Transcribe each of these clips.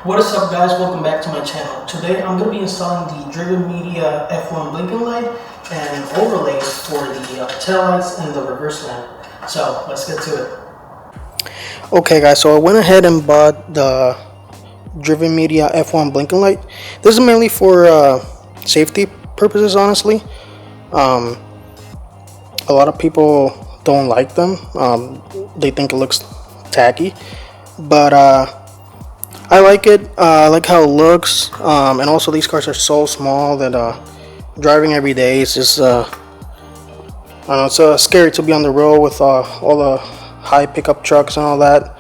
What is up, guys? Welcome back to my channel. Today I'm going to be installing the Driven Media F1 blinking light and overlays for the taillights and the reverse lamp. So let's get to it. Okay guys, so I went ahead and bought the Driven Media F1 blinking light. This is mainly for safety purposes, honestly. A lot of people don't like them. They think it looks tacky, but I like it. I like how it looks, and also these cars are so small that driving every day is just I don't know, it's scary to be on the road with all the high pickup trucks and all that,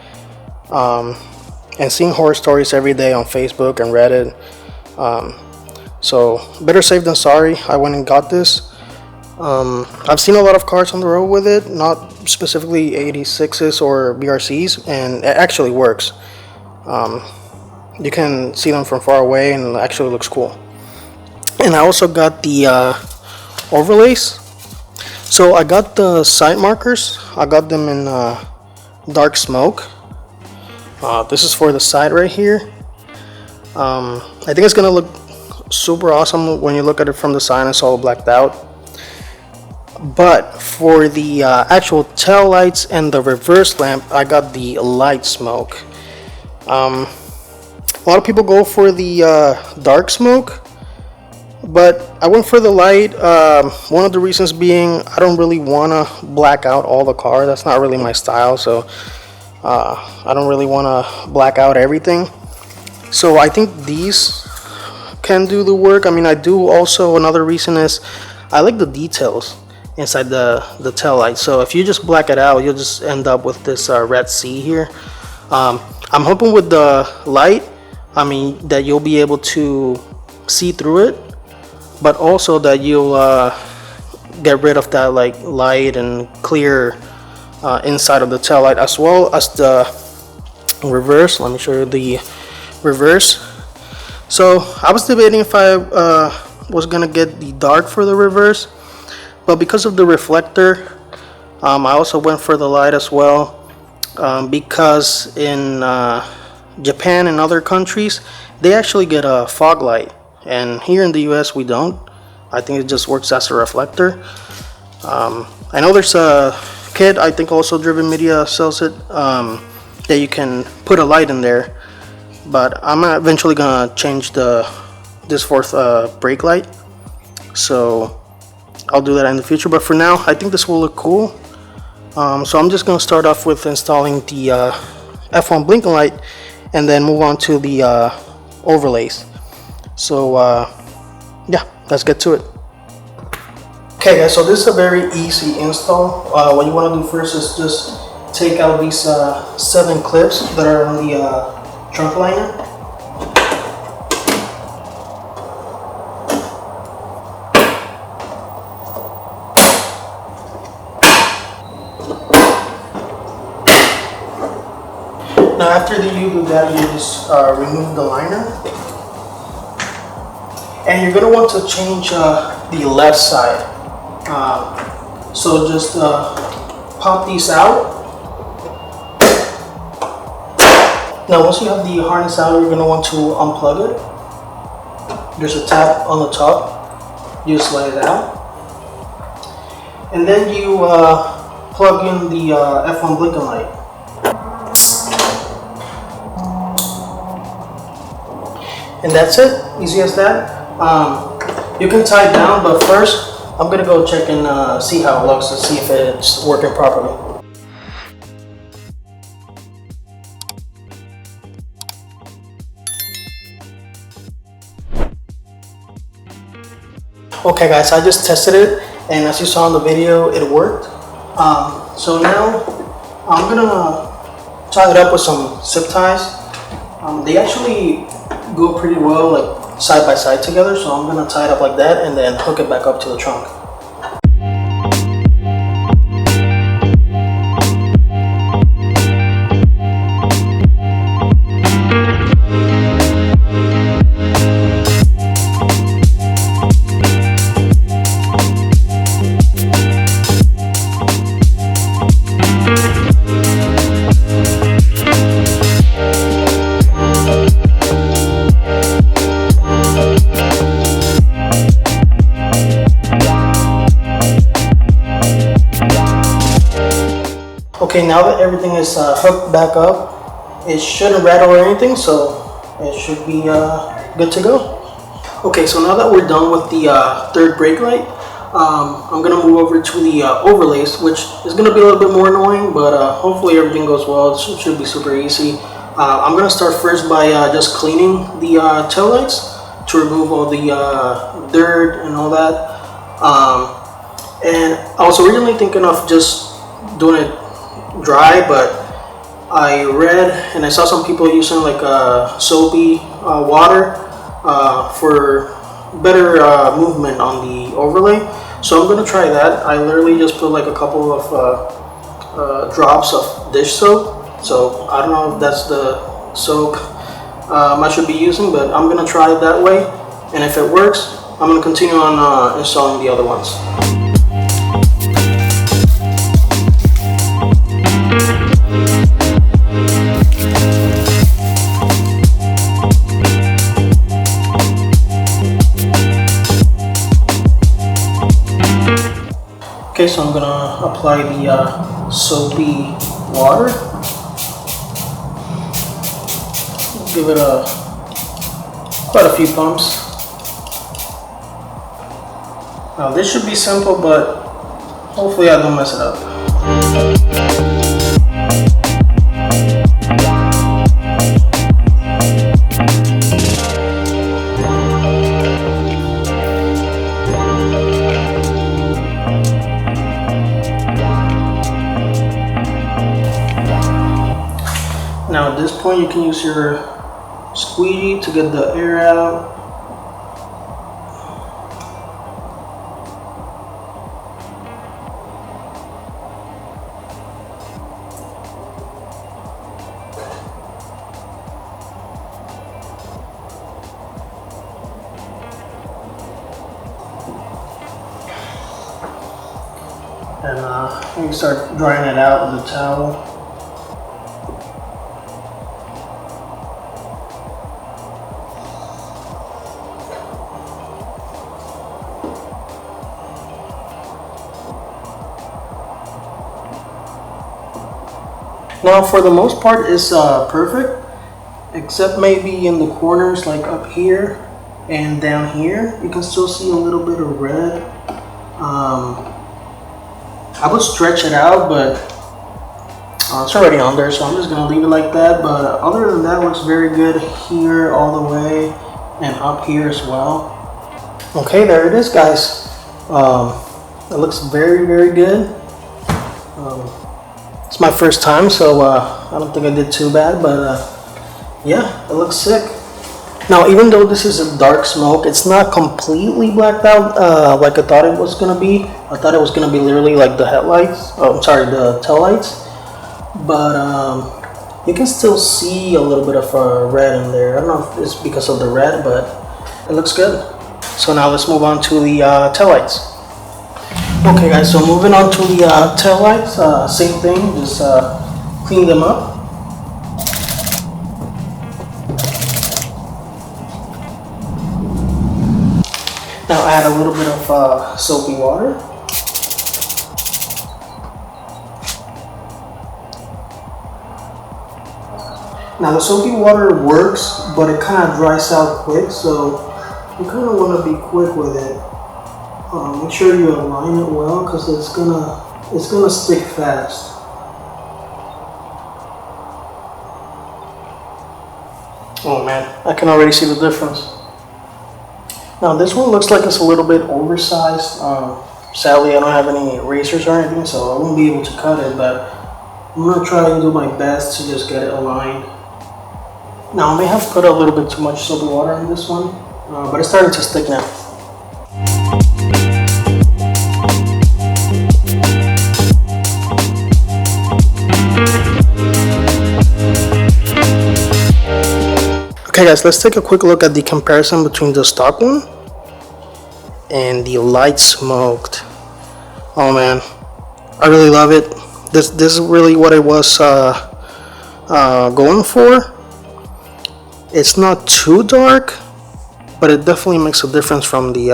and seeing horror stories every day on Facebook and Reddit. So better safe than sorry. I went and got this. I've seen a lot of cars on the road with it, not specifically 86s or BRZs, and it actually works. You can see them from far away and it actually looks cool. And I also got the overlays. So I got the side markers. I got them in dark smoke. This is for the side right here. I think it's gonna look super awesome when you look at it from the side and it's all blacked out. But for the actual tail lights and the reverse lamp, I got the light smoke. A lot of people go for the dark smoke, but I went for the light. One of the reasons being I don't really want to black out all the car. That's not really my style, so I don't really want to black out everything. So I think these can do the work. I mean, I do also, another reason is I like the details inside the tail light. So if you just black it out, you'll just end up with this red C here. I'm hoping with the light, I mean, that you'll be able to see through it, but also that you'll get rid of that like light and clear inside of the tail light, as well as the reverse. Let me show you the reverse. So I was debating if I was gonna get the dark for the reverse, but because of the reflector, I also went for the light as well. Because in Japan and other countries, they actually get a fog light, and here in the US we don't. I think it just works as a reflector. I know there's a kit, I think also Driven Media sells it, that you can put a light in there, but I'm eventually gonna change this fourth brake light, so I'll do that in the future. But for now, I think this will look cool. So I'm just going to start off with installing the F1 blinking light and then move on to the overlays. So yeah, let's get to it. Okay guys, so this is a very easy install. What you want to do first is just take out these 7 clips that are on the trunk liner. Now after you do that, you just remove the liner, and you're going to want to change the left side. So just pop these out. Now once you have the harness out, you're going to want to unplug it. There's a tab on the top, you slide it out, and then you plug in the F1 blinking light. And that's it, easy as that. You can tie it down, but first I'm gonna go check and see how it looks to see if it's working properly. Okay guys, I just tested it, and as you saw in the video, it worked. So now I'm gonna tie it up with some zip ties. They actually go pretty well like side by side together, so I'm gonna tie it up like that and then hook it back up to the trunk. Okay, now that everything is hooked back up, it shouldn't rattle or anything, so it should be good to go. Okay, so now that we're done with the third brake light, I'm going to move over to the overlays, which is going to be a little bit more annoying, but hopefully everything goes well. It should be super easy. I'm going to start first by just cleaning the taillights to remove all the dirt and all that. And I was originally thinking of just doing it dry, but I read and I saw some people using like soapy water for better movement on the overlay. So I'm gonna try that. I literally just put like a couple of drops of dish soap. So I don't know if that's the soap I should be using, but I'm gonna try it that way. And if it works, I'm gonna continue on installing the other ones. Okay, so I'm gonna apply the soapy water. Give it quite a few pumps. Now this should be simple, but hopefully I don't mess it up. Now at this point you can use your squeegee to get the air out. And you start drying it out with a towel. Now for the most part it's perfect, except maybe in the corners like up here and down here you can still see a little bit of red. I would stretch it out, but it's already on there, so I'm just gonna leave it like that. But other than that, it looks very good here all the way and up here as well. Okay, there it is, guys. It looks very, very good. It's my first time, so I don't think I did too bad, but yeah, it looks sick. Now, even though this is a dark smoke, it's not completely blacked out like I thought it was gonna be. I thought it was gonna be literally like the headlights. Oh, I'm sorry, the tail lights. But you can still see a little bit of red in there. I don't know if it's because of the red, but it looks good. So now let's move on to the tail lights. Okay, guys. So moving on to the tail lights, same thing. Just clean them up. Now add a little bit of soapy water. Now the soapy water works, but it kind of dries out quick, so you kind of want to be quick with it. Make sure you align it well, because it's gonna stick fast. Oh man, I can already see the difference. Now this one looks like it's a little bit oversized. Sadly, I don't have any erasers or anything, so I won't be able to cut it, but I'm gonna try and do my best to just get it aligned. Now I may have put a little bit too much soapy water in this one, but it's starting to stick now. Okay guys, let's take a quick look at the comparison between the stock one and the light smoked. Oh man, I really love it. This is really what I was going for. It's not too dark, but it definitely makes a difference from the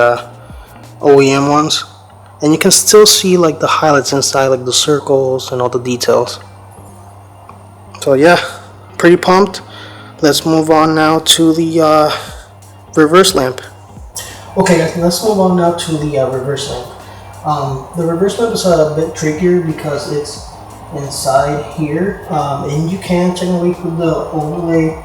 OEM ones. And you can still see like the highlights inside, like the circles and all the details. So yeah, pretty pumped. Let's move on now to the reverse lamp. Okay guys, let's move on now to the reverse lamp. The reverse lamp is a bit trickier because it's inside here, and you can technically put the overlay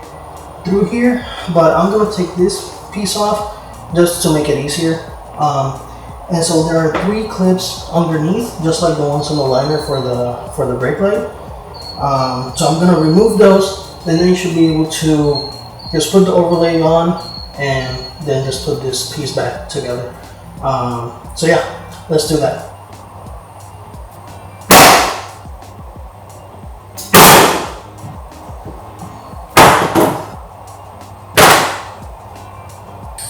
through here, but I'm going to take this piece off just to make it easier. And so there are 3 clips underneath, just like the ones on the liner for the brake light. So I'm going to remove those, and then you should be able to just put the overlay on and then just put this piece back together. So yeah, let's do that.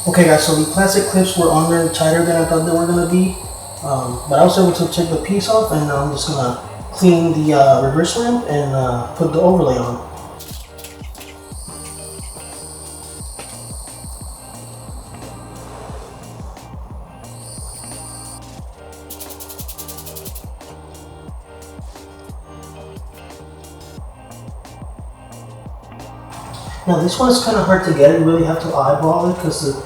Okay guys, so the plastic clips were on there tighter than I thought they were going to be, but I was able to take the piece off, and now I'm just going to clean the reverse lamp and put the overlay on. Now this one is kind of hard to get. You really have to eyeball it because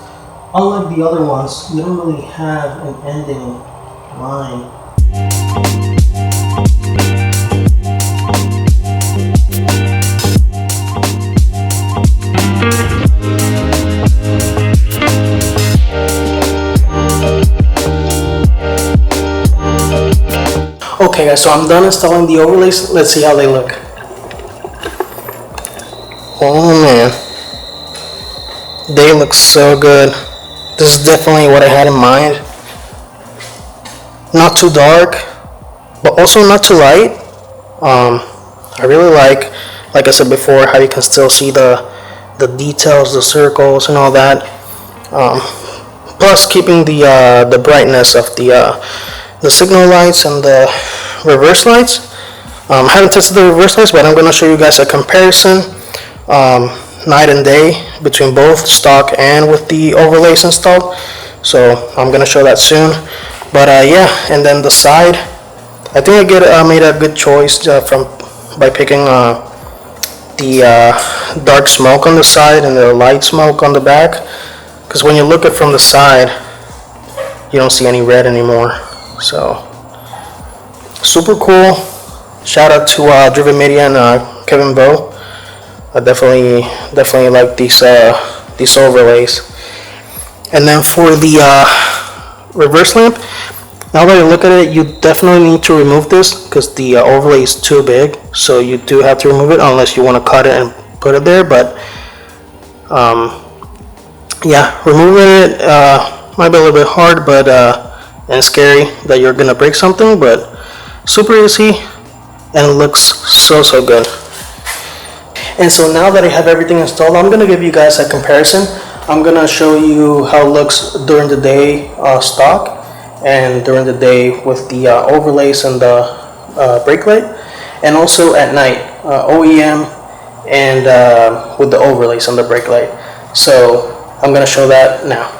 unlike the other ones, you don't really have an ending line. Okay guys, so I'm done installing the overlays. Let's see how they look. Oh man, they look so good. This is definitely what I had in mind. Not too dark, but also not too light. I really like I said before, how you can still see the details, the circles and all that. Plus keeping the brightness of the signal lights and the reverse lights. I haven't tested the reverse lights, but I'm going to show you guys a comparison night and day between both stock and with the overlays installed. So I'm going to show that soon. But yeah, and then the side, I think I made a good choice by picking the dark smoke on the side and the light smoke on the back, because when you look at from the side you don't see any red anymore. So super cool. Shout out to Driven Media and Kevin Bowe. I definitely like these overlays. And then for the reverse lamp, now that I look at it, you definitely need to remove this because the overlay is too big. So you do have to remove it unless you want to cut it and put it there. But yeah, removing it might be a little bit hard, but and scary that you're gonna break something. But super easy and looks so good. And so now that I have everything installed, I'm going to give you guys a comparison. I'm going to show you how it looks during the day stock and during the day with the overlays and the brake light, and also at night OEM and with the overlays on the brake light. So I'm going to show that now.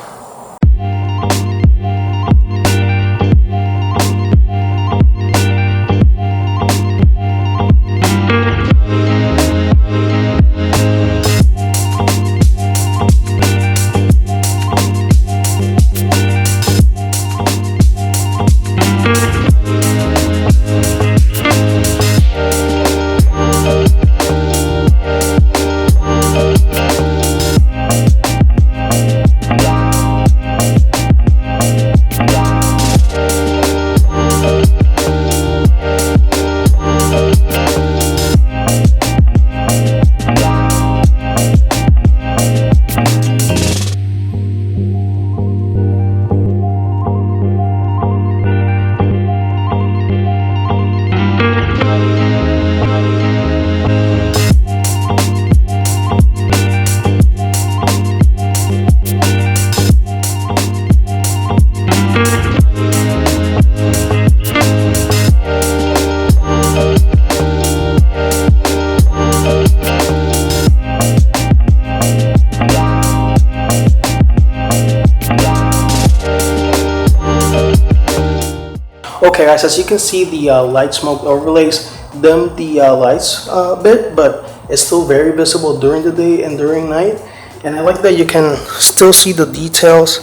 Okay guys, as you can see, the light smoke overlays dimmed the lights a bit, but it's still very visible during the day and during night. And I like that you can still see the details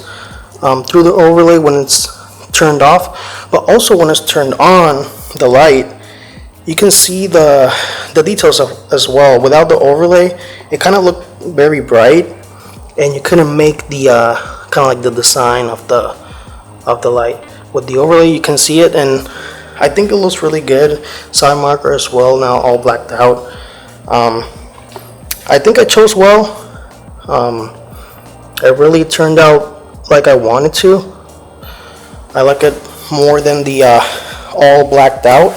through the overlay when it's turned off, but also when it's turned on, the light, you can see the details as well. Without the overlay, it kind of looked very bright, and you couldn't make the kind of like the design of the light. With the overlay, you can see it, and I think it looks really good. Side marker as well, now all blacked out. I think I chose well. It really turned out like I wanted to. I like it more than the all blacked out.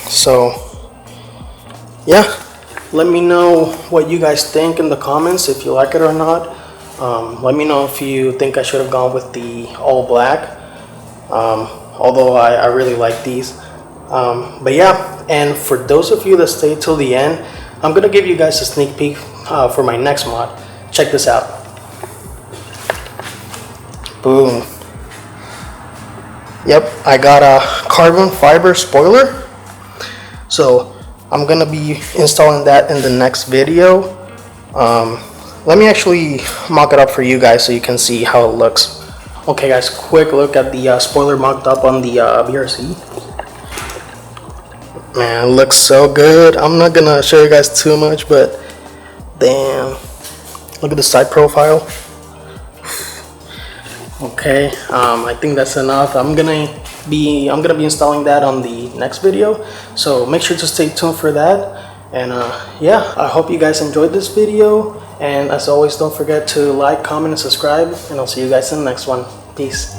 So yeah, let me know what you guys think in the comments, if you like it or not. Let me know if you think I should have gone with the all black, although I really like these. But yeah, and for those of you that stayed till the end, I'm gonna give you guys a sneak peek for my next mod. Check this out. Boom. Yep, I got a carbon fiber spoiler. So I'm gonna be installing that in the next video. Let me actually mock it up for you guys so you can see how it looks. Okay guys, quick look at the spoiler mocked up on the BRZ. Man, it looks so good. I'm not gonna show you guys too much, but damn, look at the side profile. Okay, I think that's enough. I'm gonna be installing that on the next video, so make sure to stay tuned for that. And yeah, I hope you guys enjoyed this video, and as always, don't forget to like, comment, and subscribe, and I'll see you guys in the next one. Peace.